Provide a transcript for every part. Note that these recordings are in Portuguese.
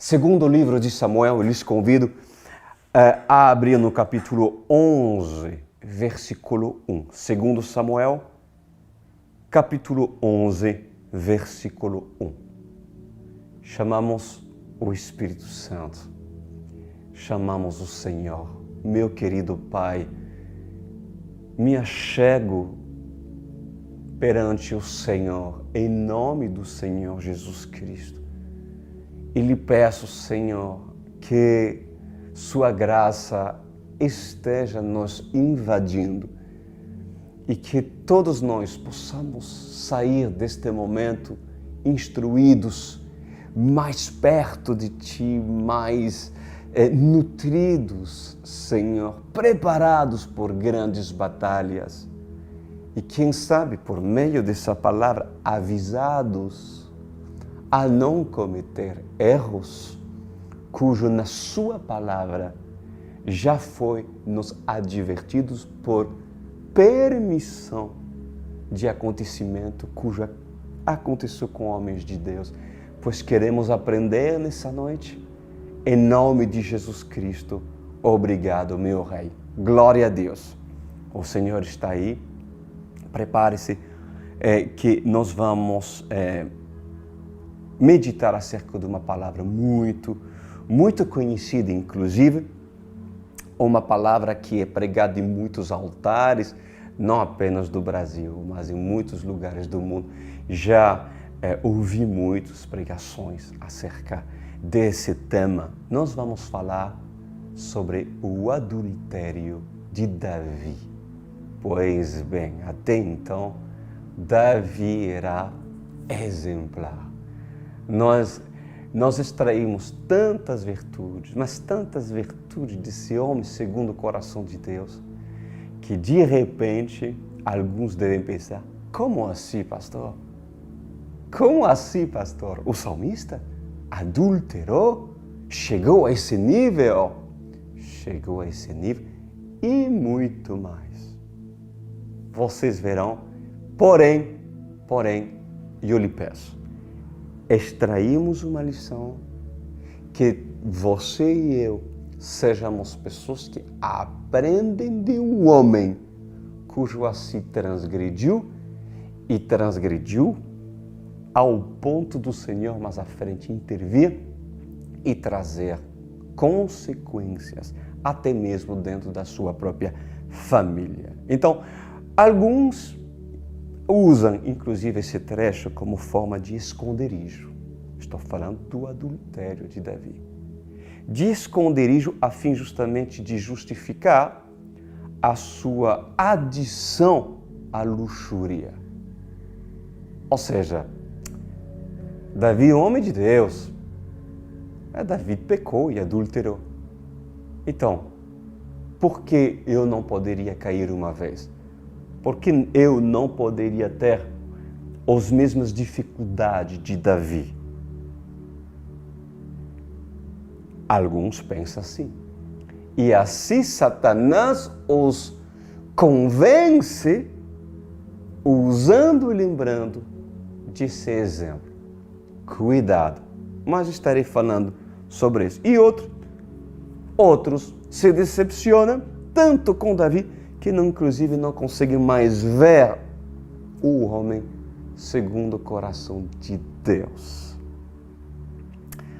Segundo livro de Samuel, eu lhes convido a abrir no capítulo 11, versículo 1. Segundo Samuel, capítulo 11, versículo 1. Chamamos o Espírito Santo, chamamos o Senhor. Meu querido Pai, me achego perante o Senhor, em nome do Senhor Jesus Cristo. E lhe peço, Senhor, que Sua graça esteja nos invadindo e que todos nós possamos sair deste momento instruídos, mais perto de Ti, mais nutridos, Senhor, preparados por grandes batalhas. E quem sabe, por meio dessa palavra, avisados a não cometer erros, cujo na Sua palavra já foi nos advertidos por permissão de acontecimento cujo aconteceu com homens de Deus. Pois queremos aprender nessa noite. Em nome de Jesus Cristo, obrigado, meu Rei. Glória a Deus. O Senhor está aí. Prepare-se que nós vamos meditar acerca de uma palavra muito conhecida, inclusive, uma palavra que é pregada em muitos altares, não apenas do Brasil, mas em muitos lugares do mundo. Já ouvi muitas pregações acerca desse tema. Nós vamos falar sobre o adultério de Davi. Pois bem, até então, Davi era exemplar. Nós extraímos tantas virtudes, mas tantas virtudes desse homem segundo o coração de Deus, que de repente alguns devem pensar: como assim, pastor? Como assim, pastor? O salmista adulterou? Chegou a esse nível? Chegou a esse nível e muito mais. Vocês verão, porém, eu lhe peço, extraímos uma lição, que você e eu sejamos pessoas que aprendem de um homem cujo assim transgrediu ao ponto do Senhor mais à frente intervir e trazer consequências, até mesmo dentro da sua própria família. Então, alguns usam, inclusive, esse trecho como forma de esconderijo. Estou falando do adultério de Davi. De esconderijo a fim justamente de justificar a sua adição à luxúria. Ou seja, Davi, homem de Deus, Davi pecou e adulterou. Então, por que eu não poderia cair uma vez? Por que eu não poderia ter as mesmas dificuldades de Davi? Alguns pensam assim. E assim Satanás os convence, usando e lembrando de ser exemplo. Cuidado, mas estarei falando sobre isso. E outros se decepcionam tanto com Davi que inclusive não conseguem mais ver o homem segundo o coração de Deus.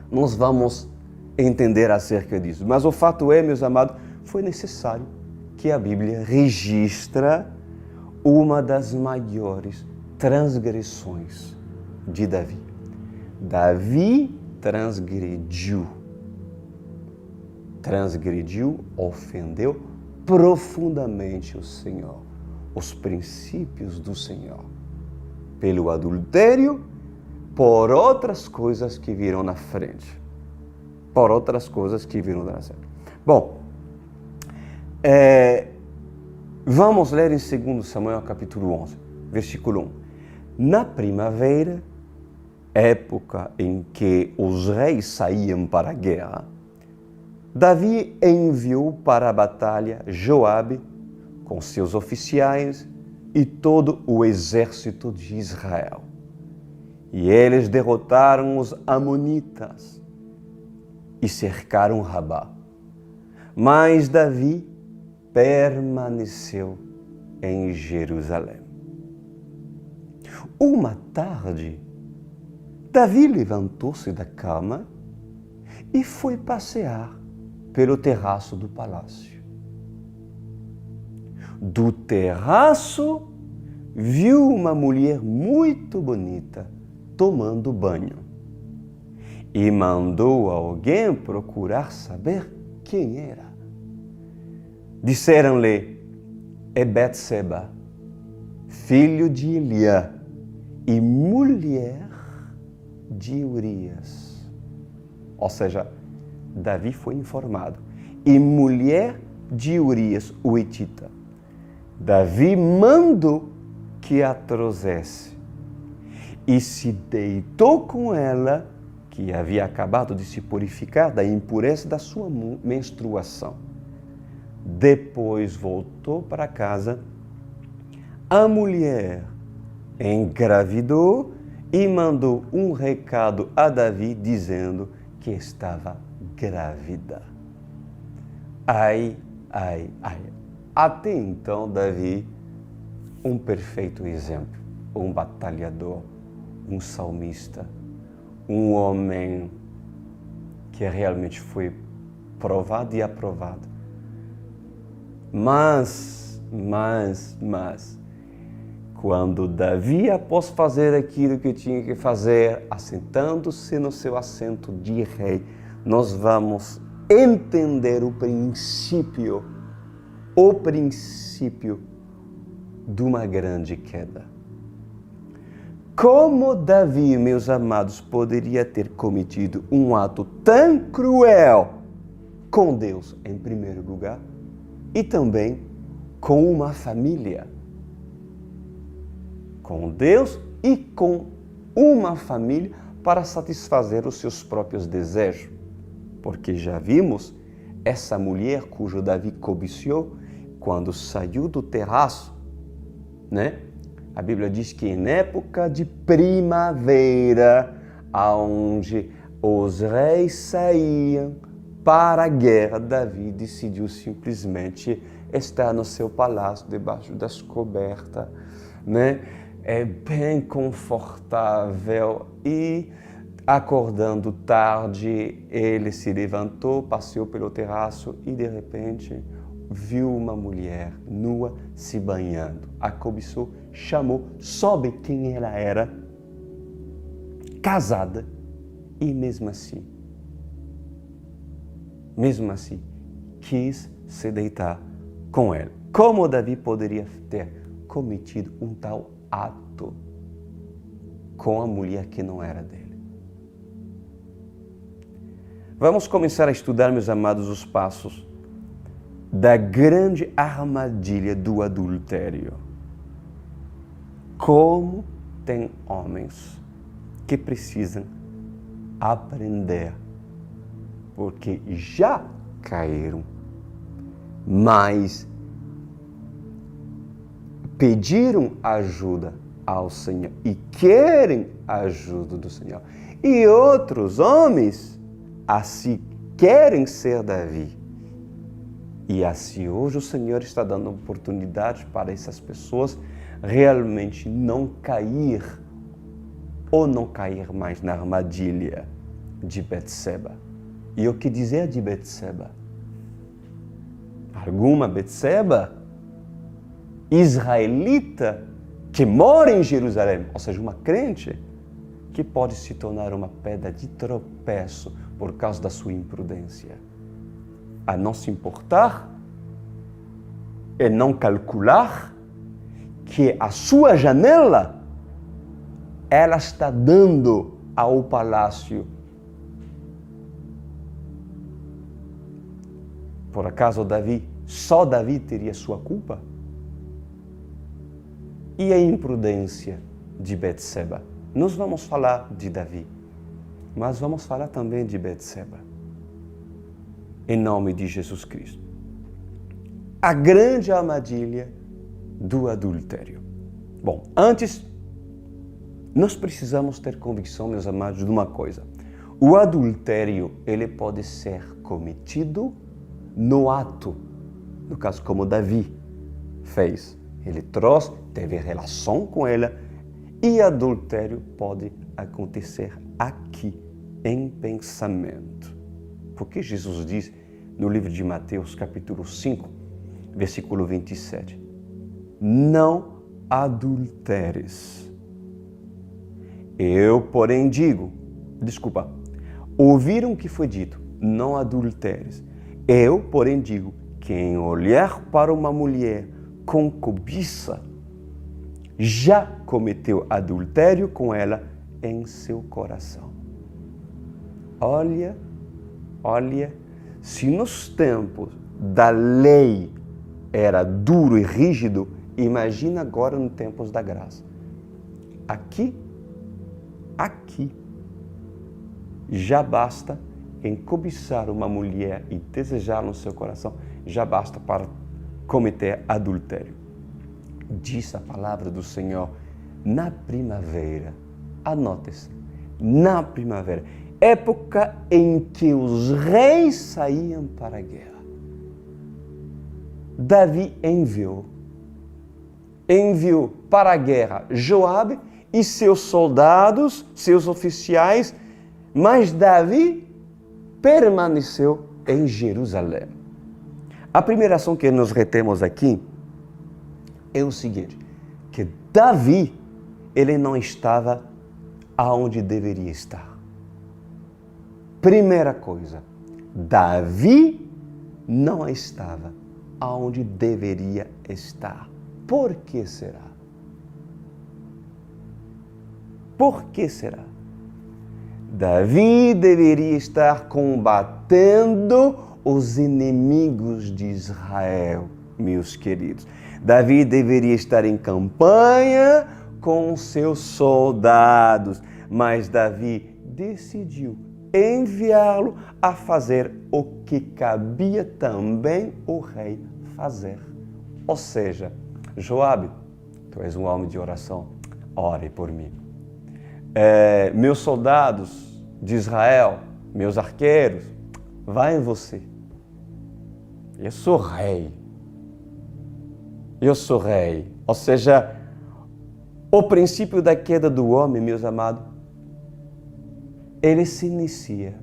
Nós vamos entender acerca disso. Mas o fato é, meus amados, foi necessário que a Bíblia registre uma das maiores transgressões de Davi. Davi transgrediu, ofendeu profundamente o Senhor, os princípios do Senhor, pelo adultério, por outras coisas que viram na frente. Bom, vamos ler em 2 Samuel capítulo 11, versículo 1. Na primavera, época em que os reis saíam para a guerra, Davi enviou para a batalha Joabe com seus oficiais e todo o exército de Israel. E eles derrotaram os amonitas e cercaram Rabá. Mas Davi permaneceu em Jerusalém. Uma tarde, Davi levantou-se da cama e foi passear pelo terraço do palácio. Do terraço, viu uma mulher muito bonita tomando banho e mandou alguém procurar saber quem era. Disseram-lhe: é Betseba, filho de Eliá e mulher de Urias. Ou seja, Davi foi informado. E mulher de Urias, o Hitita. Davi mandou que a trouxesse e se deitou com ela, que havia acabado de se purificar da impureza da sua menstruação. Depois voltou para casa. A mulher engravidou e mandou um recado a Davi dizendo que estava grávida. Ai, ai, ai. Até então, Davi, um perfeito exemplo, um batalhador, um salmista, um homem que realmente foi provado e aprovado. Mas, quando Davi, após fazer aquilo que tinha que fazer, assentando-se no seu assento de rei, nós vamos entender o princípio de uma grande queda. Como Davi, meus amados, poderia ter cometido um ato tão cruel com Deus, em primeiro lugar, e também com uma família? Com Deus e com uma família para satisfazer os seus próprios desejos. Porque já vimos essa mulher cujo Davi cobiciou quando saiu do terraço, né? A Bíblia diz que em época de primavera, onde os reis saíam para a guerra, Davi decidiu simplesmente estar no seu palácio, debaixo das cobertas, né? É bem confortável, e acordando tarde, ele se levantou, passeou pelo terraço e de repente viu uma mulher nua se banhando. A cobiçou, chamou, soube quem ela era, casada, e mesmo assim, quis se deitar com ela. Como Davi poderia ter cometido um tal ato com a mulher que não era dele? Vamos começar a estudar, meus amados, os passos da grande armadilha do adultério. Como tem homens que precisam aprender, porque já caíram, mas pediram ajuda ao Senhor e querem a ajuda do Senhor. E outros homens assim querem ser Davi. E assim hoje o Senhor está dando oportunidade para essas pessoas realmente não cair ou não cair mais na armadilha de Betseba. E o que dizer de Betseba? Alguma Betseba israelita que mora em Jerusalém, ou seja, uma crente, que pode se tornar uma pedra de tropeço por causa da sua imprudência. A não se importar e não calcular que a sua janela ela está dando ao palácio. Por acaso só Davi teria sua culpa? E a imprudência de Betseba? Nós vamos falar de Davi, mas vamos falar também de Betseba. Em nome de Jesus Cristo. A grande armadilha do adultério. Bom, antes, nós precisamos ter convicção, meus amados, de uma coisa. O adultério, ele pode ser cometido no ato, no caso como Davi fez. Ele trouxe, teve relação com ela, e adultério pode acontecer aqui, em pensamento. Porque Jesus diz no livro de Mateus, capítulo 5, versículo 27, não adulteres. Eu, porém, digo, ouviram o que foi dito, não adulteres. Eu, porém, digo, quem olhar para uma mulher com cobiça, já cometeu adultério com ela em seu coração. Olha, se nos tempos da lei era duro e rígido, imagina agora nos tempos da graça. Aqui, já basta em cobiçar uma mulher e desejá-la no seu coração, já basta para cometer adultério. Diz a palavra do Senhor, na primavera, anote-se, na primavera, época em que os reis saíam para a guerra. Davi enviou para a guerra Joabe e seus soldados, seus oficiais, mas Davi permaneceu em Jerusalém. A primeira ação que nós retemos aqui é o seguinte, que Davi, ele não estava aonde deveria estar. Primeira coisa, Davi não estava aonde deveria estar. Por que será? Por que será? Davi deveria estar combatendo os inimigos de Israel, meus queridos. Davi deveria estar em campanha com seus soldados, mas Davi decidiu enviá-lo a fazer o que cabia também o rei fazer. Ou seja, Joabe, tu és um homem de oração, ore por mim. Meus soldados de Israel, meus arqueiros, vai em você. Eu sou rei. Ou seja, o princípio da queda do homem, meus amados, ele se inicia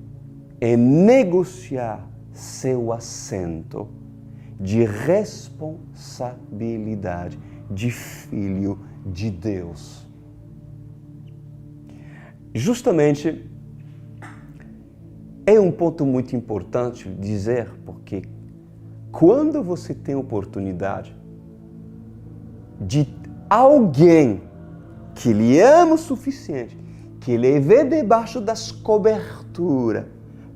em negociar seu assento de responsabilidade de filho de Deus. Justamente, é um ponto muito importante dizer, porque quando você tem oportunidade de alguém que lhe ama o suficiente, que lhe vê debaixo das coberturas,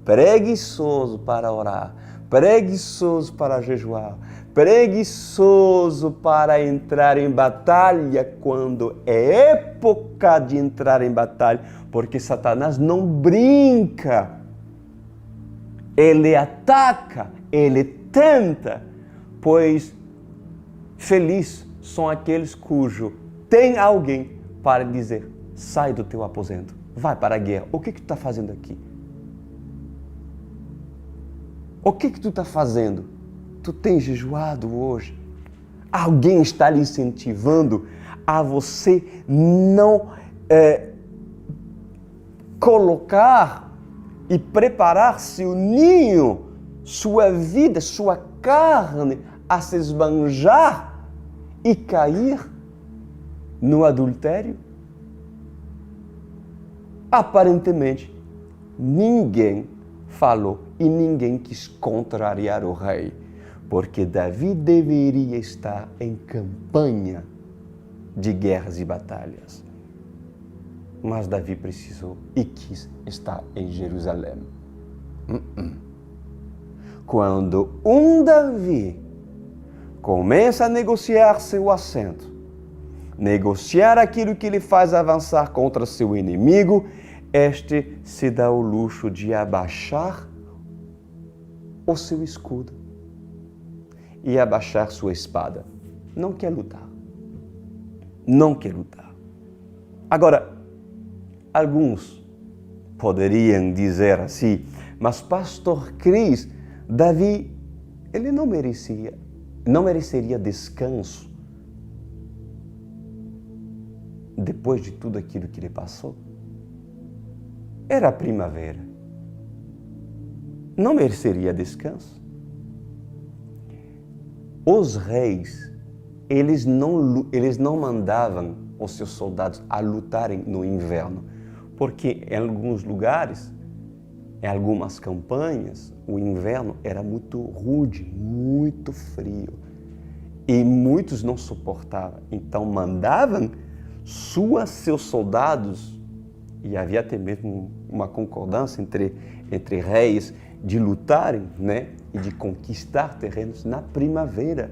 preguiçoso para orar, preguiçoso para jejuar, preguiçoso para entrar em batalha quando é época de entrar em batalha, porque Satanás não brinca. Ele ataca, ele tenta, pois feliz são aqueles cujo tem alguém para dizer, sai do teu aposento, vai para a guerra. O que tu está fazendo aqui? O que tu está fazendo? Tu tens jejuado hoje? Alguém está lhe incentivando a você não colocar e preparar seu ninho, sua vida, sua carne a se esbanjar e cair no adultério? Aparentemente, ninguém falou e ninguém quis contrariar o rei, porque Davi deveria estar em campanha de guerras e batalhas. Mas Davi precisou e quis estar em Jerusalém. Quando um Davi começa a negociar seu assento, negociar aquilo que lhe faz avançar contra seu inimigo, este se dá o luxo de abaixar o seu escudo e abaixar sua espada. Não quer lutar. Não quer lutar. Agora, alguns poderiam dizer assim, mas Pastor Cris, Davi, ele não mereceria descanso depois de tudo aquilo que ele passou? Era a primavera. Não mereceria descanso? Os reis, eles não mandavam os seus soldados a lutarem no inverno, porque em alguns lugares, em algumas campanhas, o inverno era muito rude, muito frio, e muitos não suportavam. Então mandavam seus soldados, e havia até mesmo uma concordância entre reis de lutarem, né, e de conquistar terrenos na primavera.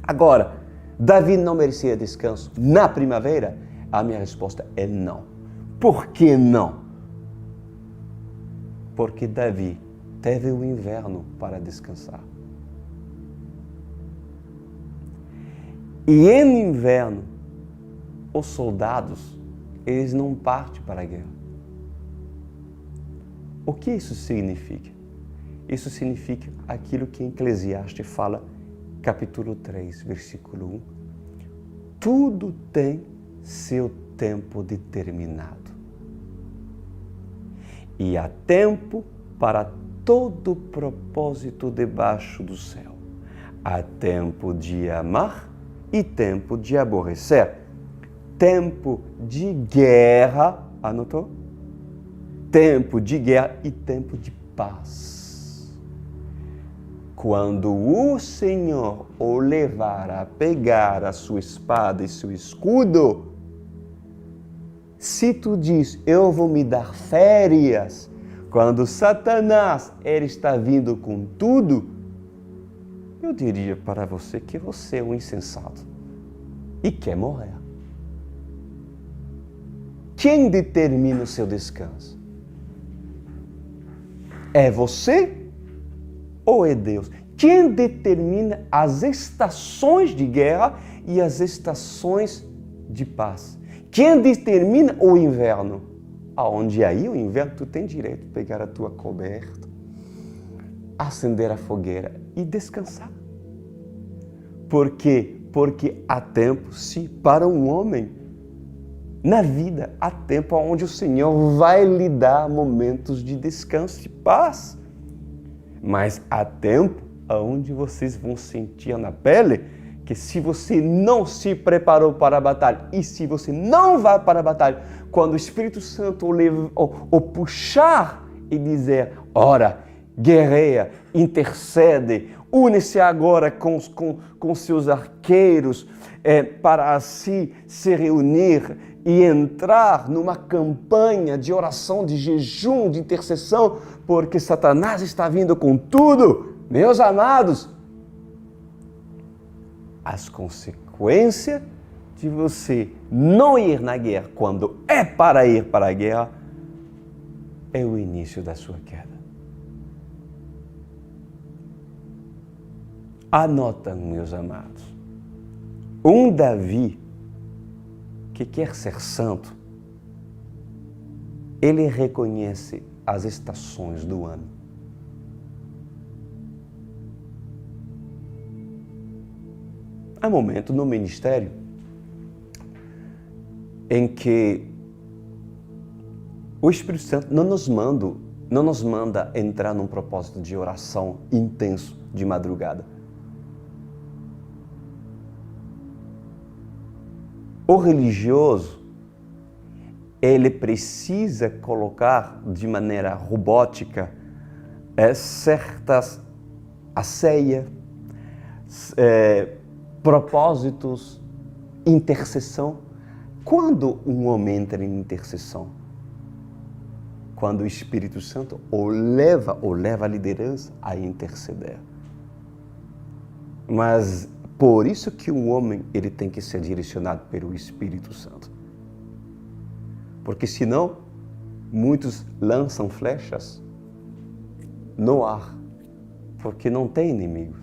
Agora, Davi não merecia descanso na primavera? A minha resposta é não. Por que não? Porque Davi teve o inverno para descansar. E em inverno, os soldados, eles não partem para a guerra. O que isso significa? Isso significa aquilo que Eclesiastes fala, capítulo 3, versículo 1. Tudo tem seu tempo determinado. E há tempo para todo propósito debaixo do céu. Há tempo de amar e tempo de aborrecer. Tempo de guerra, anotou? Tempo de guerra e tempo de paz. Quando o Senhor o levar a pegar a sua espada e seu escudo, se tu diz, eu vou me dar férias, quando Satanás ele está vindo com tudo, eu diria para você que você é um insensato e quer morrer. Quem determina o seu descanso? É você ou é Deus? Quem determina as estações de guerra e as estações de paz? Quem determina o inverno? Aonde aí o inverno tu tem direito de pegar a tua coberta, acender a fogueira e descansar. Por quê? Porque há tempo, sim, para um homem. Na vida, há tempo onde o Senhor vai lhe dar momentos de descanso e paz. Mas há tempo onde vocês vão sentir na pele que se você não se preparou para a batalha e se você não vai para a batalha, quando o Espírito Santo o puxar e dizer, ora, guerreia, intercede, une-se agora com seus arqueiros para assim se reunir e entrar numa campanha de oração, de jejum, de intercessão, porque Satanás está vindo com tudo. Meus amados, as consequências de você não ir na guerra quando é para ir para a guerra é o início da sua queda. Anotam, meus amados, um Davi que quer ser santo, ele reconhece as estações do ano. Há momento no ministério em que o Espírito Santo não nos manda entrar num propósito de oração intenso de madrugada. O religioso, ele precisa colocar de maneira robótica a ceia, propósitos, intercessão. Quando um homem entra em intercessão? Quando o Espírito Santo o leva a liderança a interceder. Mas por isso que o homem ele tem que ser direcionado pelo Espírito Santo. Porque senão, muitos lançam flechas no ar, porque não tem inimigos.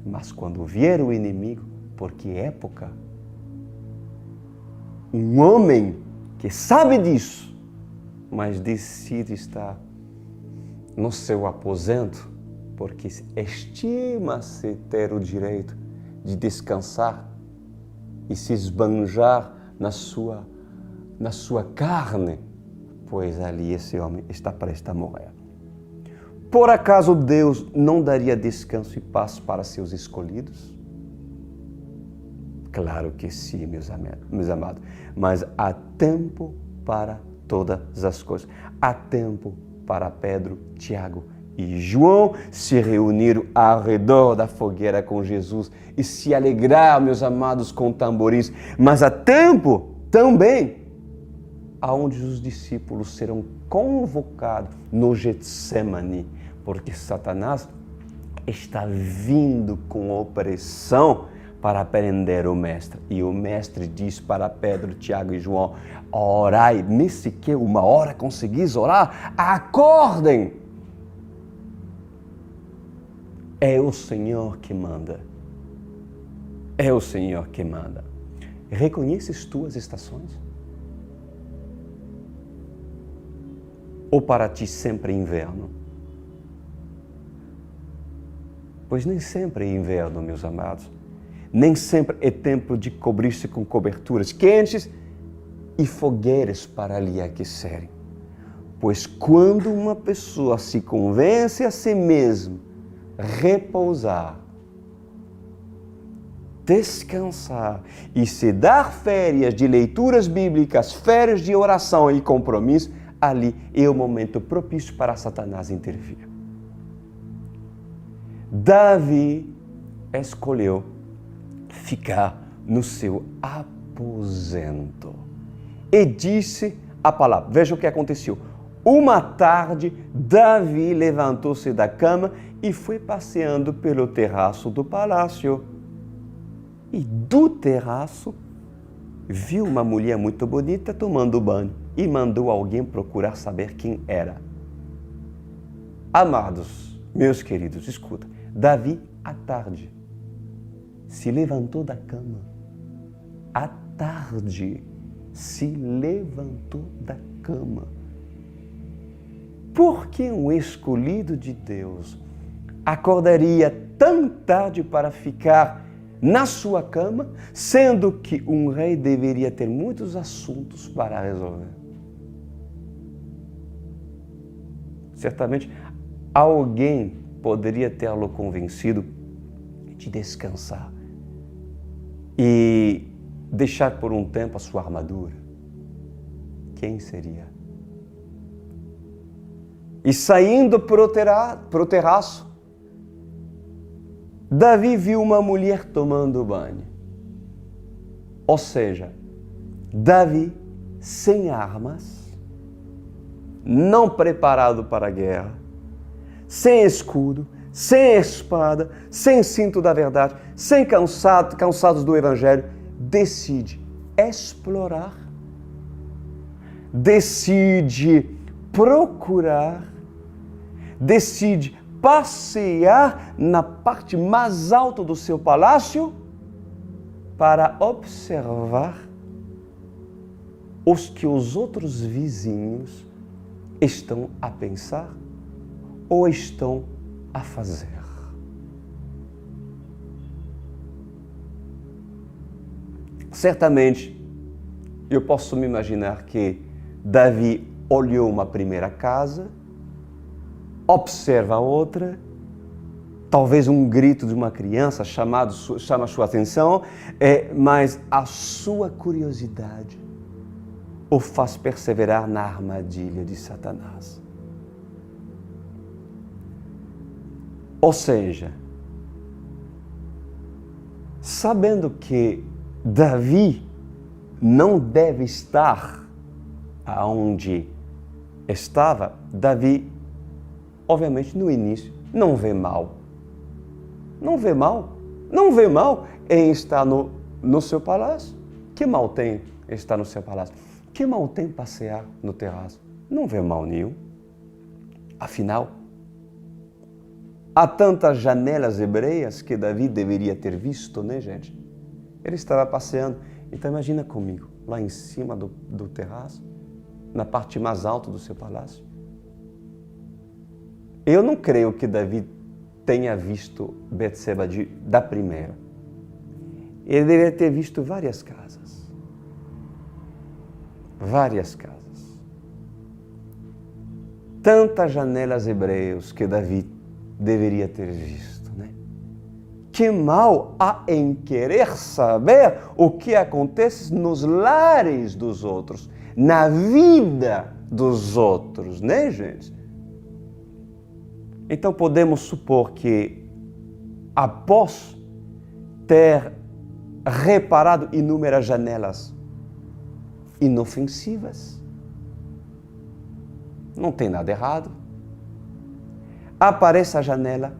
Mas quando vier o inimigo, porque época um homem que sabe disso, mas decide estar no seu aposento, porque estima-se ter o direito de descansar e se esbanjar na sua carne, pois ali esse homem está prestes a morrer. Por acaso Deus não daria descanso e paz para seus escolhidos? Claro que sim, meus amados, mas há tempo para todas as coisas. Há tempo para Pedro, Tiago e João se reuniram ao redor da fogueira com Jesus e se alegrar, meus amados, com tamborins. Mas há tempo também aonde os discípulos serão convocados no Getsemane, porque Satanás está vindo com opressão para prender o mestre. E o mestre diz para Pedro, Tiago e João: orai, nesse que uma hora conseguis orar, acordem. É o Senhor que manda. É o Senhor que manda. Reconheces tuas estações? Ou para ti sempre é inverno? Pois nem sempre é inverno, meus amados. Nem sempre é tempo de cobrir-se com coberturas quentes e fogueiras para lhe aquecerem. Pois quando uma pessoa se convence a si mesma, repousar, descansar e se dar férias de leituras bíblicas, férias de oração e compromisso, ali é o momento propício para Satanás intervir. Davi escolheu ficar no seu aposento e disse a palavra. Veja o que aconteceu. Uma tarde, Davi levantou-se da cama e foi passeando pelo terraço do palácio. E do terraço, viu uma mulher muito bonita tomando banho e mandou alguém procurar saber quem era. Amados, meus queridos, escuta. Davi, à tarde, se levantou da cama. À tarde, se levantou da cama. Por que um escolhido de Deus acordaria tão tarde para ficar na sua cama, sendo que um rei deveria ter muitos assuntos para resolver? Certamente, alguém poderia tê-lo convencido de descansar e deixar por um tempo a sua armadura. Quem seria? E saindo para o terraço, Davi viu uma mulher tomando banho. Ou seja, Davi sem armas, não preparado para a guerra, sem escudo, sem espada, sem cinto da verdade, sem cansados do Evangelho, decide explorar, decide procurar, decide passear na parte mais alta do seu palácio para observar os que os outros vizinhos estão a pensar ou estão a fazer. Certamente, eu posso me imaginar que Davi olhou uma primeira casa, observa a outra, talvez um grito de uma criança chama a sua atenção, mas a sua curiosidade o faz perseverar na armadilha de Satanás. Ou seja, sabendo que Davi não deve estar aonde estava, Davi, obviamente, no início, não vê mal. Não vê mal. Não vê mal em estar no seu palácio. Que mal tem estar no seu palácio? Que mal tem passear no terraço? Não vê mal nenhum. Afinal, há tantas janelas hebreias que Davi deveria ter visto, né, gente? Ele estava passeando. Então imagina comigo, lá em cima do terraço, na parte mais alta do seu palácio? Eu não creio que Davi tenha visto Betseba da primeira. Ele deveria ter visto várias casas. Várias casas. Tantas janelas hebreias que Davi deveria ter visto, né? Que mal há em querer saber o que acontece nos lares dos outros, na vida dos outros, né, gente? Então podemos supor que, após ter reparado inúmeras janelas inofensivas, não tem nada errado, aparece a janela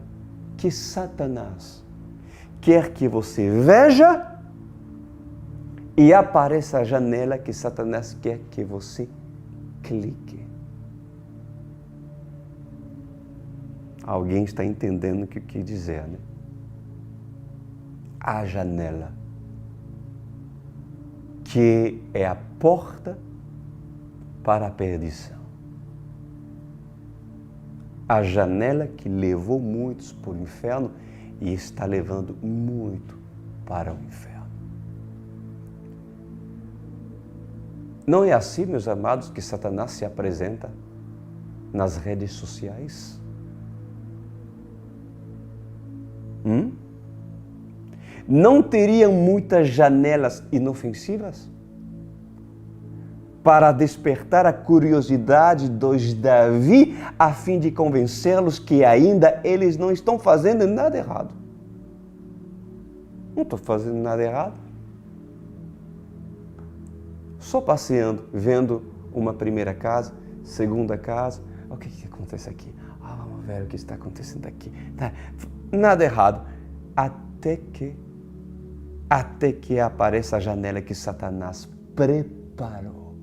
que Satanás quer que você veja e aparece a janela que Satanás quer que você clique. Alguém está entendendo o que eu quis dizer, né? A janela que é a porta para a perdição. A janela que levou muitos para o inferno e está levando muito para o inferno. Não é assim, meus amados, que Satanás se apresenta nas redes sociais? Não teriam muitas janelas inofensivas para despertar a curiosidade dos Davi, a fim de convencê-los que ainda eles não estão fazendo nada errado? Não estou fazendo nada errado. Só passeando, vendo uma primeira casa, segunda casa. O que acontece aqui? Vamos ver o que está acontecendo aqui. Nada errado. Até que apareça a janela que Satanás preparou.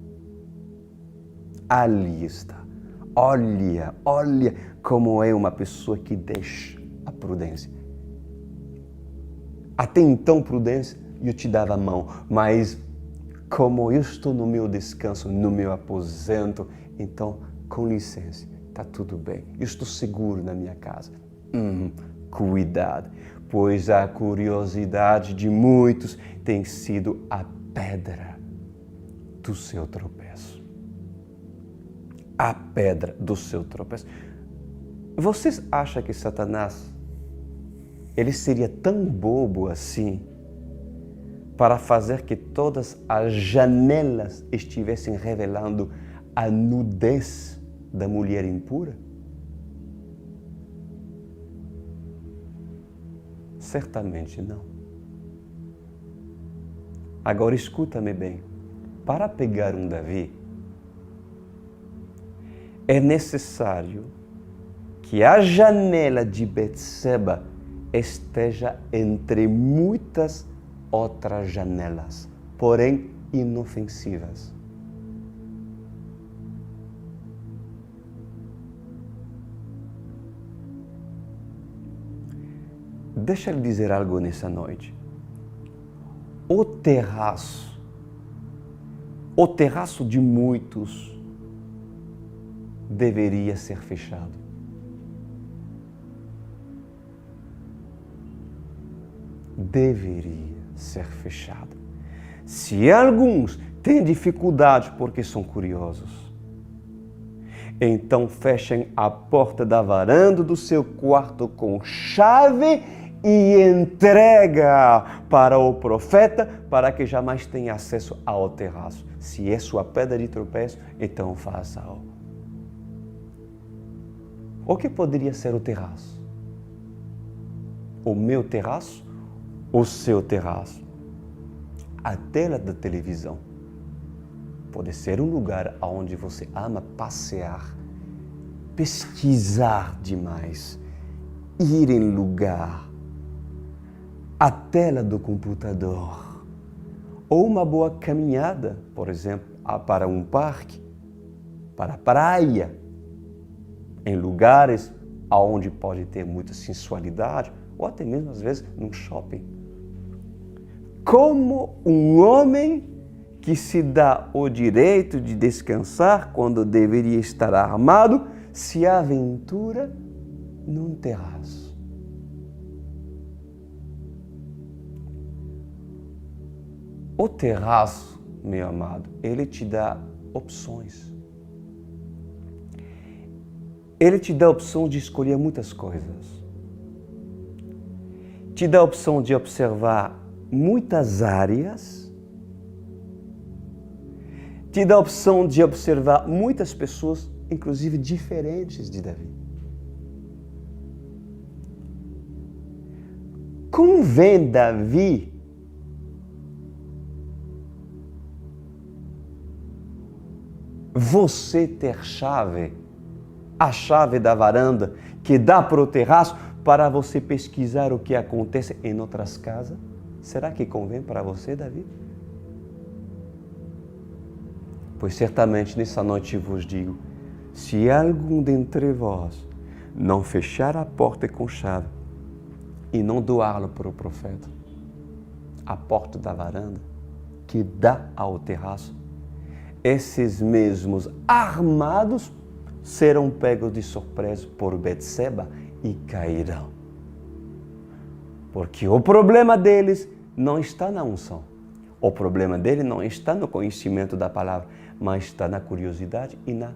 Ali está. Olha como é uma pessoa que deixa a prudência. Até então, prudência, eu te dava a mão, mas como eu estou no meu descanso, no meu aposento, então, com licença, está tudo bem. Eu estou seguro na minha casa. Cuidado, pois a curiosidade de muitos tem sido a pedra do seu tropeço. A pedra do seu tropeço. Vocês acham que Satanás, ele seria tão bobo assim para fazer que todas as janelas estivessem revelando a nudez da mulher impura? Certamente não. Agora escuta-me bem. Para pegar um Davi, é necessário que a janela de Betseba esteja entre muitas outras janelas, porém inofensivas. Deixa eu dizer algo nessa noite. O terraço de muitos deveria ser fechado. Deveria ser fechado. Se alguns têm dificuldade porque são curiosos, então fechem a porta da varanda do seu quarto com chave e entrega para o profeta para que jamais tenha acesso ao terraço. Se é sua pedra de tropeço, então faça-o. O que poderia ser o terraço? O meu terraço? O seu terraço? A tela da televisão pode ser um lugar onde você ama passear, pesquisar demais, ir em lugar. A tela do computador, ou uma boa caminhada, por exemplo, para um parque, para a praia, em lugares onde pode ter muita sensualidade, ou até mesmo às vezes num shopping. Como um homem que se dá o direito de descansar quando deveria estar armado, se aventura num terraço. O terraço, meu amado, ele te dá opções. Ele te dá a opção de escolher muitas coisas. Te dá a opção de observar muitas áreas. Te dá a opção de observar muitas pessoas, inclusive diferentes de Davi. Convém Davi você ter a chave da varanda que dá para o terraço para você pesquisar o que acontece em outras casas? Será que convém para você, Davi? Pois certamente nessa noite vos digo, se algum dentre vós não fechar a porta com chave e não doá-lo para o profeta, a porta da varanda que dá ao terraço, esses mesmos armados serão pegos de surpresa por Betseba e cairão. Porque o problema deles não está na unção. O problema dele não está no conhecimento da palavra, mas está na curiosidade e na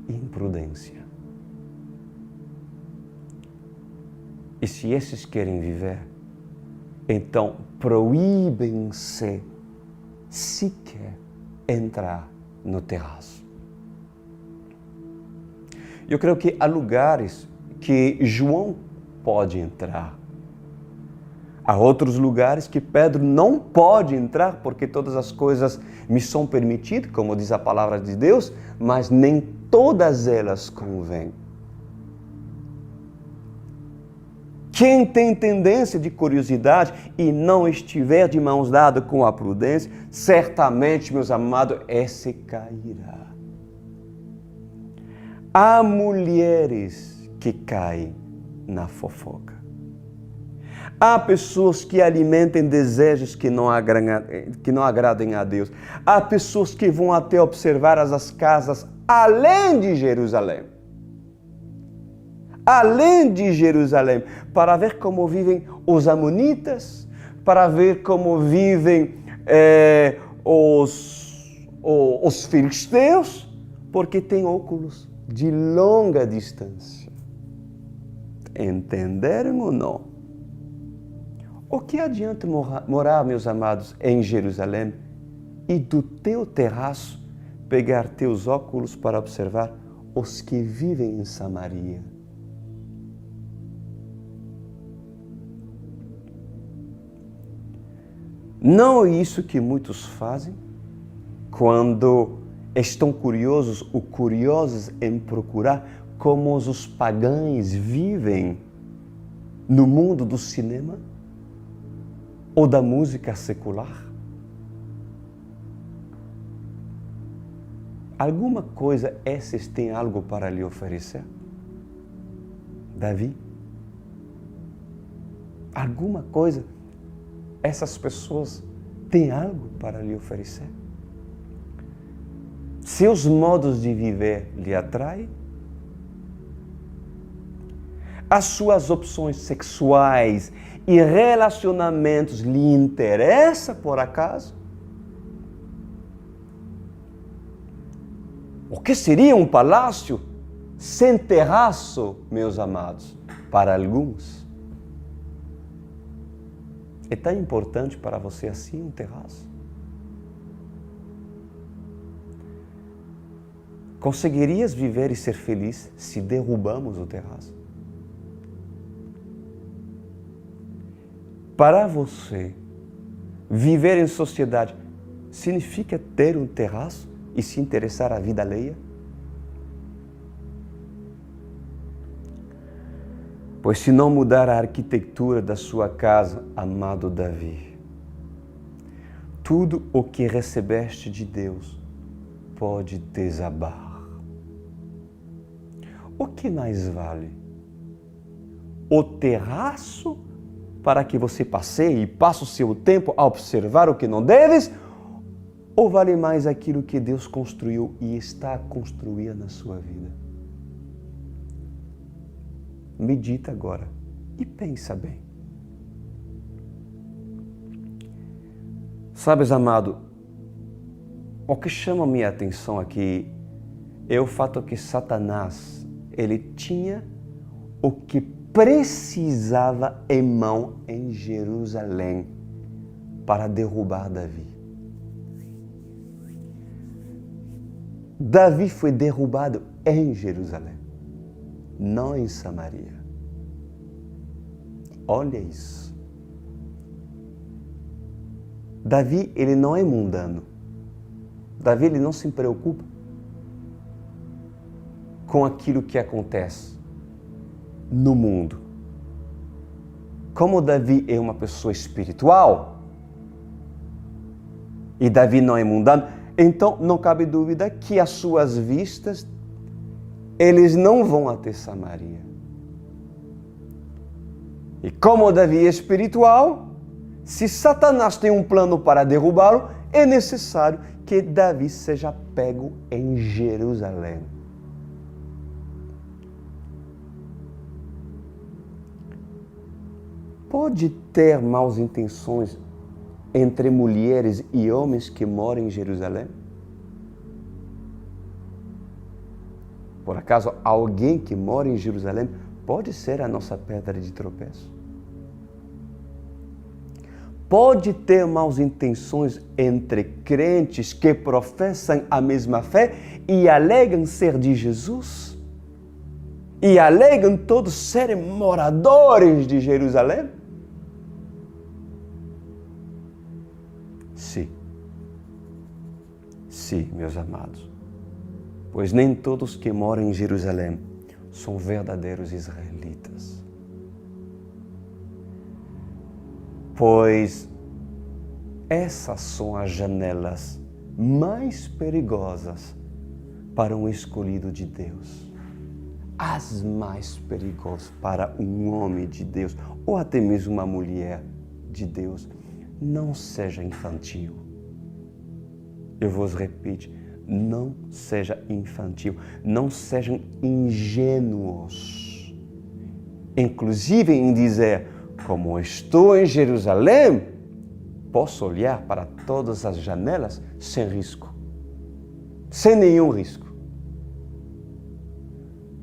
imprudência. E se esses querem viver, então proíbem-se sequer entrar no terraço. Eu creio que há lugares que João pode entrar. Há outros lugares que Pedro não pode entrar porque todas as coisas me são permitidas, como diz a palavra de Deus, mas nem todas elas convêm. Quem tem tendência de curiosidade e não estiver de mãos dadas com a prudência, certamente, meus amados, esse cairá. Há mulheres que caem na fofoca. Há pessoas que alimentem desejos que não agradem a Deus. Há pessoas que vão até observar as casas além de Jerusalém. Além de Jerusalém, para ver como vivem os amonitas, para ver como vivem os filisteus, porque tem óculos de longa distância. Entenderam ou não? O que adianta morar, meus amados, em Jerusalém e do teu terraço pegar teus óculos para observar os que vivem em Samaria? Não é isso que muitos fazem quando estão curiosos ou curiosos em procurar como os pagãos vivem no mundo do cinema ou da música secular? Alguma coisa esses têm algo para lhe oferecer? Davi? Alguma coisa essas pessoas têm algo para lhe oferecer? Seus modos de viver lhe atraem? As suas opções sexuais e relacionamentos lhe interessam por acaso? O que seria um palácio sem terraço, meus amados, para alguns? É tão importante para você assim um terraço? Conseguirias viver e ser feliz se derrubamos o terraço? Para você, viver em sociedade significa ter um terraço e se interessar à vida alheia? Pois se não mudar a arquitetura da sua casa, amado Davi, tudo o que recebeste de Deus pode desabar. O que mais vale? O terraço para que você passeie e passe o seu tempo a observar o que não deves? Ou vale mais aquilo que Deus construiu e está a construir na sua vida? Medita agora e pensa bem. Sabes, amado, o que chama a minha atenção aqui é o fato que Satanás, ele tinha o que precisava em mão em Jerusalém para derrubar Davi. Davi foi derrubado em Jerusalém, não em Samaria. Olha isso. Davi, ele não é mundano. Davi, ele não se preocupa com aquilo que acontece no mundo. Como Davi é uma pessoa espiritual e Davi não é mundano, então não cabe dúvida que as suas vistas, eles não vão até Samaria. E como Davi é espiritual, se Satanás tem um plano para derrubá-lo, é necessário que Davi seja pego em Jerusalém. Pode ter maus intenções entre mulheres e homens que moram em Jerusalém? Por acaso, alguém que mora em Jerusalém pode ser a nossa pedra de tropeço? Pode ter maus intenções entre crentes que professam a mesma fé e alegam ser de Jesus? E alegam todos serem moradores de Jerusalém? Sim. Sim, meus amados. Pois nem todos que moram em Jerusalém são verdadeiros israelitas. Pois essas são as janelas mais perigosas para um escolhido de Deus. As mais perigosas para um homem de Deus ou até mesmo uma mulher de Deus. Não seja infantil. Eu vos repito, não seja infantil. Não sejam ingênuos. Inclusive em dizer, como estou em Jerusalém, posso olhar para todas as janelas sem risco. Sem nenhum risco.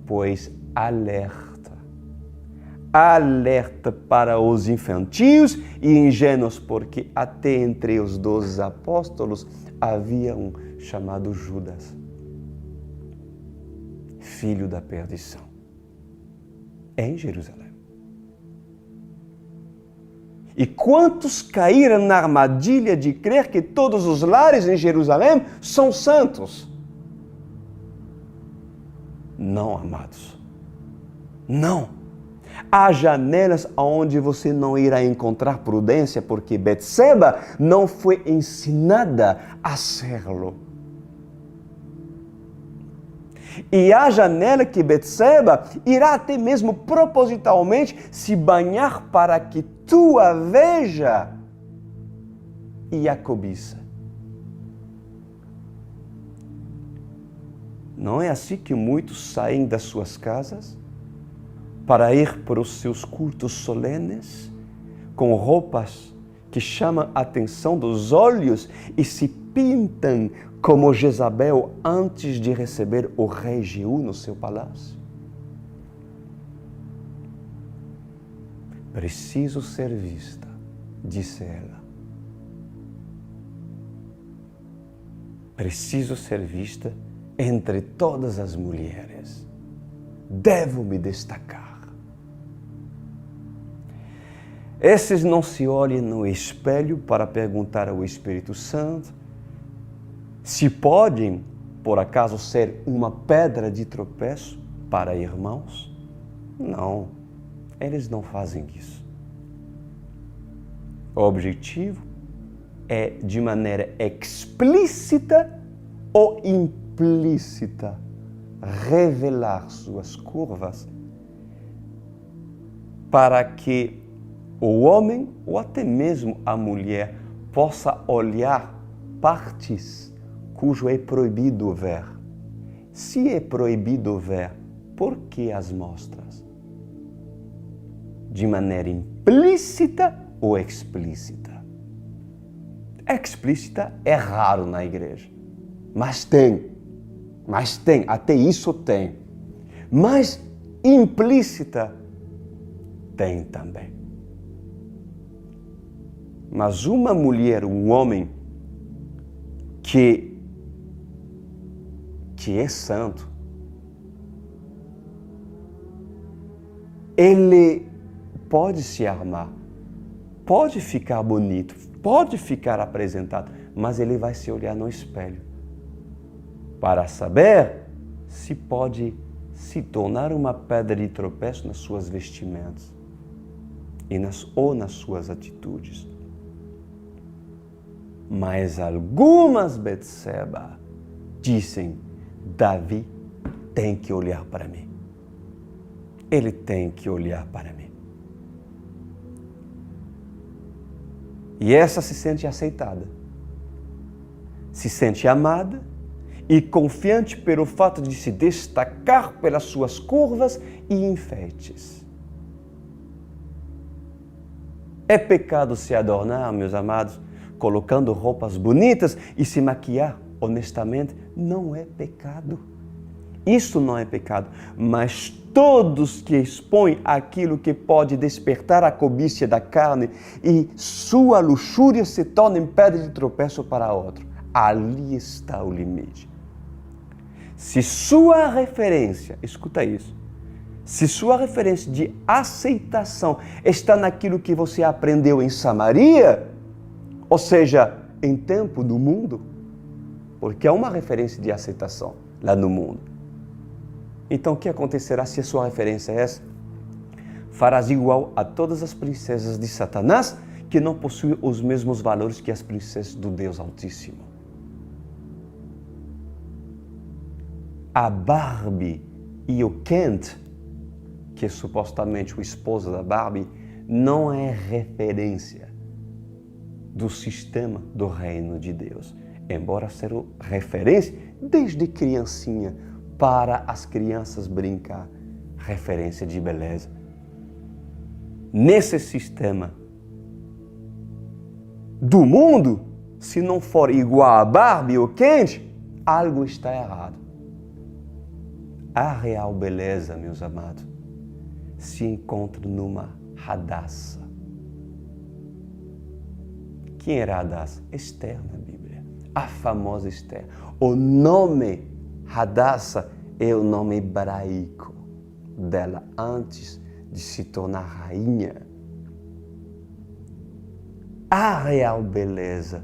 Pois alerta para os infantis e ingênuos, porque até entre os 12 apóstolos havia um chamado Judas, filho da perdição, em Jerusalém. E quantos caíram na armadilha de crer que todos os lares em Jerusalém são santos? Não, amados. Não. Há janelas onde você não irá encontrar prudência, porque Betseba não foi ensinada a serlo. E há janela que Betseba irá até mesmo propositalmente se banhar para que tu a veja e a cobiça. Não é assim que muitos saem das suas casas para ir para os seus cultos solenes, com roupas que chamam a atenção dos olhos e se pintam como Jezabel antes de receber o rei Jeú no seu palácio? Preciso ser vista, disse ela. Preciso ser vista entre todas as mulheres. Devo me destacar. Esses não se olhem no espelho para perguntar ao Espírito Santo se podem, por acaso, ser uma pedra de tropeço para irmãos. Não, eles não fazem isso. O objetivo é, de maneira explícita ou implícita, revelar suas curvas para que o homem ou até mesmo a mulher possa olhar partes cujo é proibido ver. Se é proibido ver, por que as mostras? De maneira implícita ou explícita? Explícita é raro na igreja, mas tem, até isso tem. Mas implícita tem também. Mas uma mulher, um homem que é santo, ele pode se armar, pode ficar bonito, pode ficar apresentado, mas ele vai se olhar no espelho para saber se pode se tornar uma pedra de tropeço nas suas vestimentas ou nas suas atitudes. Mas algumas Betseba dizem: Davi tem que olhar para mim. Ele tem que olhar para mim. E essa se sente aceitada, se sente amada e confiante pelo fato de se destacar pelas suas curvas e enfeites. É pecado se adornar, meus amados, colocando roupas bonitas e se maquiar? Honestamente, não é pecado. Isso não é pecado, mas todos que expõem aquilo que pode despertar a cobiça da carne e sua luxúria se tornem pedra de tropeço para outro. Ali está o limite. Se sua referência, escuta isso, se sua referência de aceitação está naquilo que você aprendeu em Samaria, ou seja, em tempo do mundo, porque há uma referência de aceitação lá no mundo. Então, o que acontecerá se a sua referência é essa? Farás igual a todas as princesas de Satanás, que não possuem os mesmos valores que as princesas do Deus Altíssimo. A Barbie e o Kent, que é supostamente o esposo da Barbie, não é referência do sistema do reino de Deus, embora seja referência desde criancinha para as crianças brincar, referência de beleza. Nesse sistema do mundo, se não for igual a Barbie ou Kent, algo está errado. A real beleza, meus amados, se encontra numa Hadassah. Quem era Hadassah? Esther na Bíblia, a famosa Esther. O nome Hadassah é o nome hebraico dela antes de se tornar rainha. A real beleza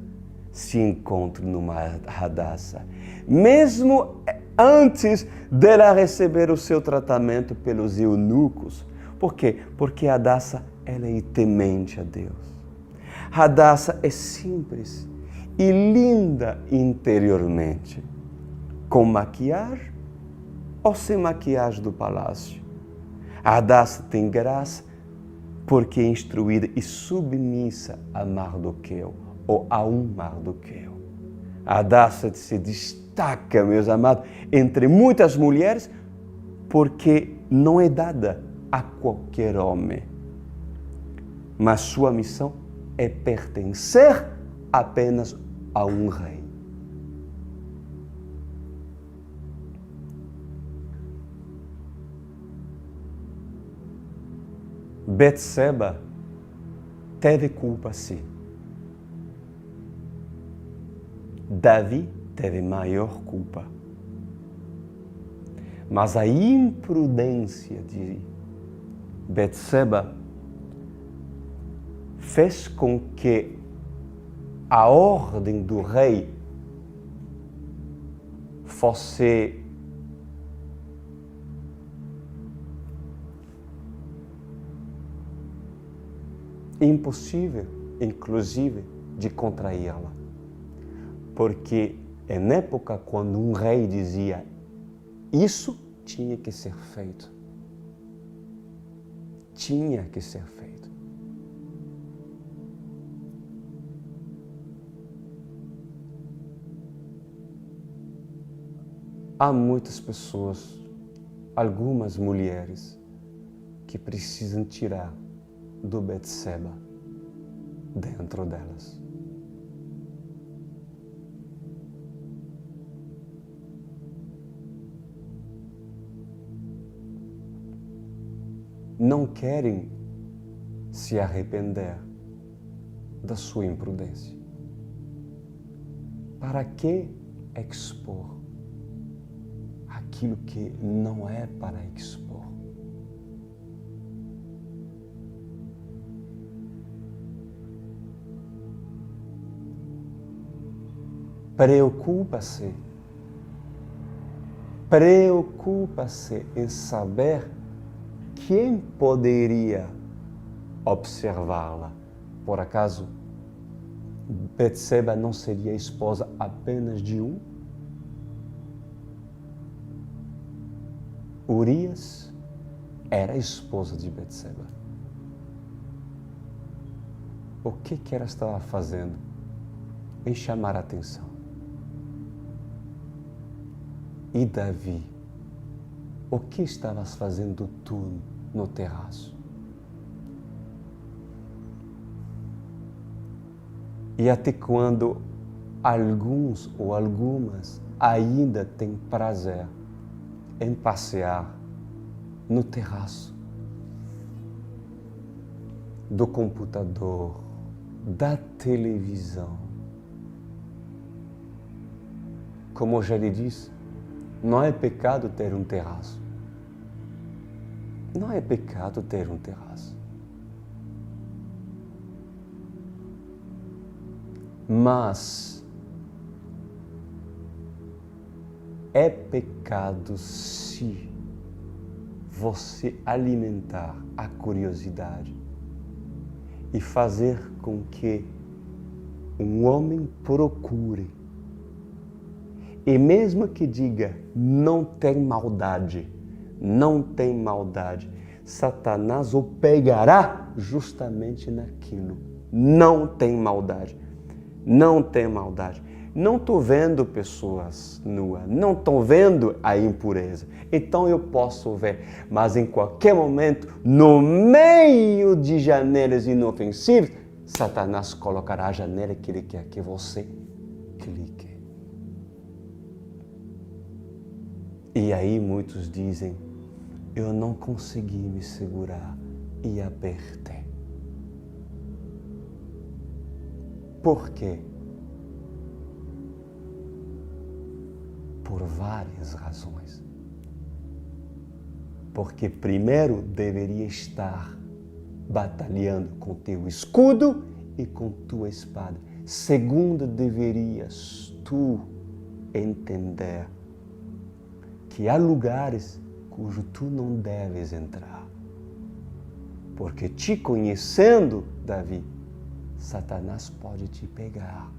se encontra numa Hadassah. Mesmo antes dela receber o seu tratamento pelos eunucos. Por quê? Porque Hadassah, ela é temente a Deus. Hadassah é simples e linda interiormente, com maquiagem ou sem maquiagem do palácio. Hadassah tem graça porque é instruída e submissa a Mardoqueu ou a um Mardoqueu. Hadassah se destaca, meus amados, entre muitas mulheres porque não é dada a qualquer homem. Mas sua missão é pertencer apenas a um rei. Betseba teve culpa, sim. Davi teve maior culpa. Mas a imprudência de Betseba fez com que a ordem do rei fosse impossível, inclusive, de contraí-la. Porque em época quando um rei dizia isso tinha que ser feito. Tinha que ser feito. há muitas pessoas, algumas mulheres, que precisam tirar do Betseba dentro delas. Não querem se arrepender da sua imprudência. Para que expor aquilo que não é para expor? Preocupa-se em saber quem poderia observá-la. Por acaso, Betseba não seria esposa apenas de um? Urias era esposa de Betseba. O que ela estava fazendo em chamar a atenção? E Davi, o que estavas fazendo tu no terraço? E até quando alguns ou algumas ainda têm prazer em passear no terraço do computador, da televisão? Como eu já lhe disse, não é pecado ter um terraço. Não é pecado ter um terraço. Mas é pecado se você alimentar a curiosidade e fazer com que um homem procure, e mesmo que diga não tem maldade, Satanás o pegará justamente naquilo. Não tem maldade. Não estou vendo pessoas nuas, não estou vendo a impureza. Então eu posso ver, mas em qualquer momento, no meio de janelas inofensivas, Satanás colocará a janela que ele quer que você clique. E aí muitos dizem, eu não consegui me segurar e apertei. Por quê? Por várias razões. Porque primeiro deveria estar batalhando com teu escudo e com tua espada. Segundo, deverias tu entender que há lugares cujo tu não deves entrar. Porque te conhecendo, Davi, Satanás pode te pegar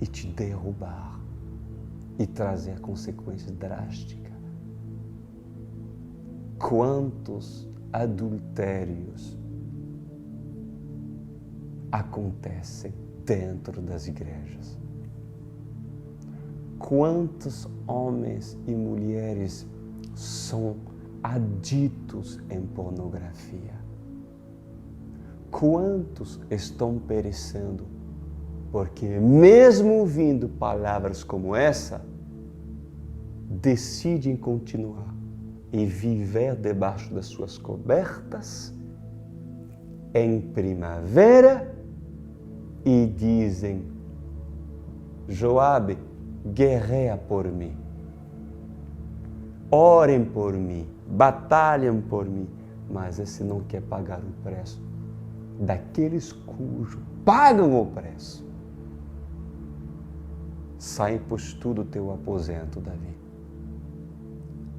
e te derrubar e trazer consequências drásticas. Quantos adultérios acontecem dentro das igrejas? Quantos homens e mulheres são aditos em pornografia? Quantos estão perecendo porque, mesmo ouvindo palavras como essa, decidem continuar e viver debaixo das suas cobertas em primavera e dizem: Joabe, guerreia por mim, orem por mim, batalhem por mim, mas esse não quer pagar o preço daqueles cujos pagam o preço. Sai, pois, tu do teu aposento, Davi,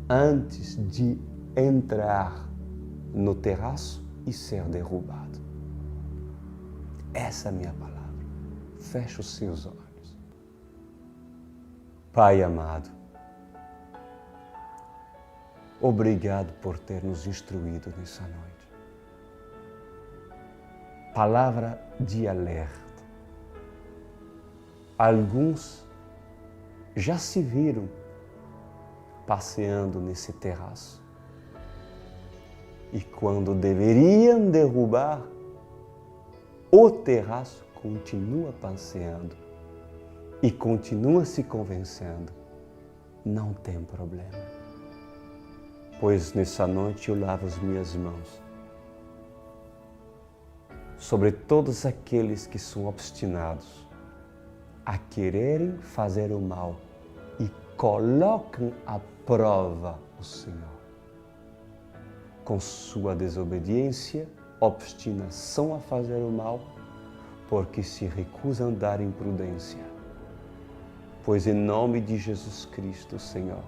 antes de entrar no terraço e ser derrubado. Essa é a minha palavra. Feche os seus olhos. Pai amado, obrigado por ter nos instruído nessa noite. Palavra de alerta. Alguns já se viram passeando nesse terraço. E quando deveriam derrubar, o terraço continua passeando e continua se convencendo. Não tem problema, pois nessa noite eu lavo as minhas mãos sobre todos aqueles que são obstinados a quererem fazer o mal e colocam à prova o Senhor com sua desobediência, obstinação a fazer o mal, porque se recusam a andar em prudência. Pois em nome de Jesus Cristo, Senhor,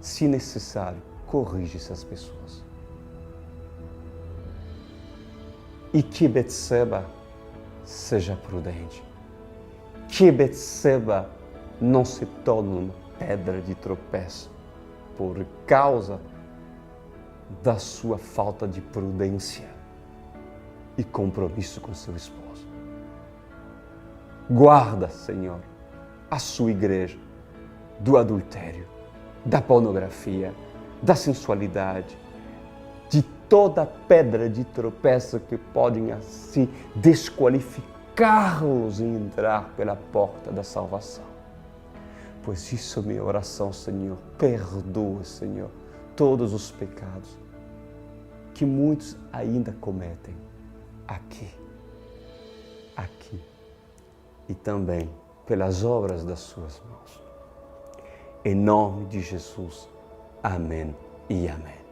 se necessário, corrige essas pessoas. E que Betseba seja prudente. Que Betseba não se torne uma pedra de tropeço por causa da sua falta de prudência e compromisso com seu esposo. Guarda, Senhor, a sua igreja do adultério, da pornografia, da sensualidade, de toda pedra de tropeço que podem assim desqualificá-los em entrar pela porta da salvação. Pois isso é minha oração, Senhor. Perdoa, Senhor, todos os pecados que muitos ainda cometem aqui e também pelas obras das suas mãos. Em nome de Jesus, amém e amém.